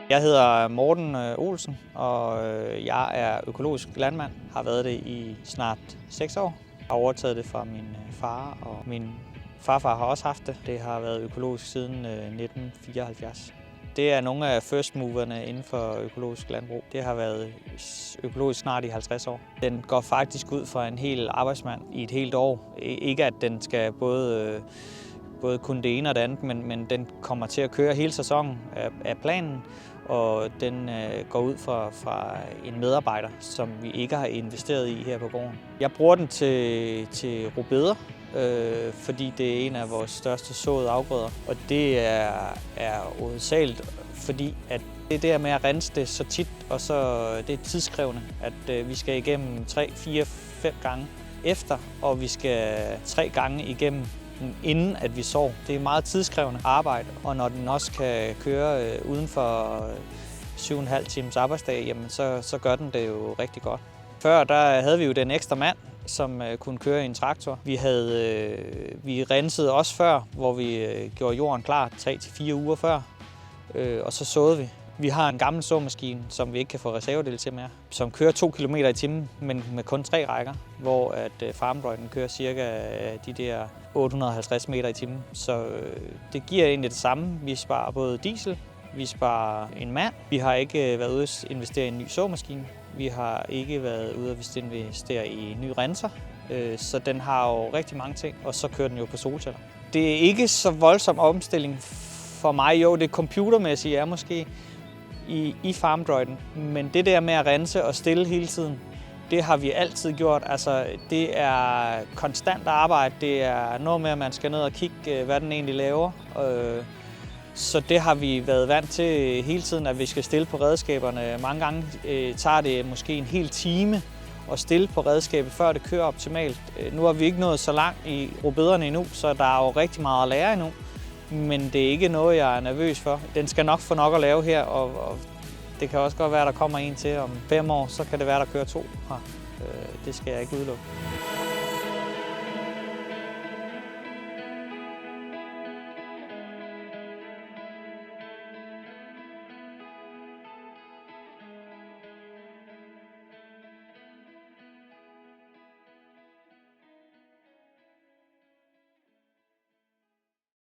Jeg hedder Morten Olsen, og jeg er økologisk landmand. Har været det i snart 6 år. Jeg har overtaget det fra min far, og min farfar har også haft det. Det har været økologisk siden 1974. Det er nogle af first moverne inden for økologisk landbrug. Det har været økologisk snart i 50 år. Den går faktisk ud fra en hel arbejdsmand i et helt år. Ikke at den skal både kunne det ene og det andet, men den kommer til at køre hele sæsonen af planen, og den går ud fra en medarbejder, som vi ikke har investeret i her på gården. Jeg bruger den til rødbeder, fordi det er en af vores største såede afgrøder, og det er hovedsageligt, fordi at det der med at rense det så tit, og så det er tidskrævende, at vi skal igennem 3, 4, 5 gange efter, og vi skal 3 gange igennem inden at vi sår. Det er meget tidskrævende arbejde, og når den også kan køre uden for 7,5 times arbejdsdag, jamen så gør den det jo rigtig godt. Før der havde vi jo den ekstra mand, som kunne køre i en traktor. Vi rensede også før, hvor vi gjorde jorden klar 3-4 uger før, og så såede vi. Vi har en gammel såmaskine, som vi ikke kan få reservedele til mere, som kører 2 km i timen, men med kun 3 rækker, hvor at farmdrøjten kører cirka de der 850 meter i timen. Så det giver egentlig det samme. Vi sparer både diesel, vi sparer en mand. Vi har ikke været ude at investere i en ny såmaskine. Vi har ikke været ude at investere i en ny renser. Så den har jo rigtig mange ting, og så kører den jo på solceller. Det er ikke så voldsom omstilling for mig. Jo, det computermæssigt er måske i farmdrøjten, men det der med at rense og stille hele tiden, det har vi altid gjort. Altså, det er konstant arbejde. Det er noget med, at man skal ned og kigge, hvad den egentlig laver. Så det har vi været vant til hele tiden, at vi skal stille på redskaberne. Mange gange tager det måske en hel time at stille på redskabet, før det kører optimalt. Nu har vi ikke nået så langt i rødbederne endnu, så der er jo rigtig meget at lære endnu. Men det er ikke noget, jeg er nervøs for. Den skal nok få nok at lave her, og det kan også godt være, at der kommer en til om 5 år, så kan det være, der kører 2 her. Det skal jeg ikke udelukke.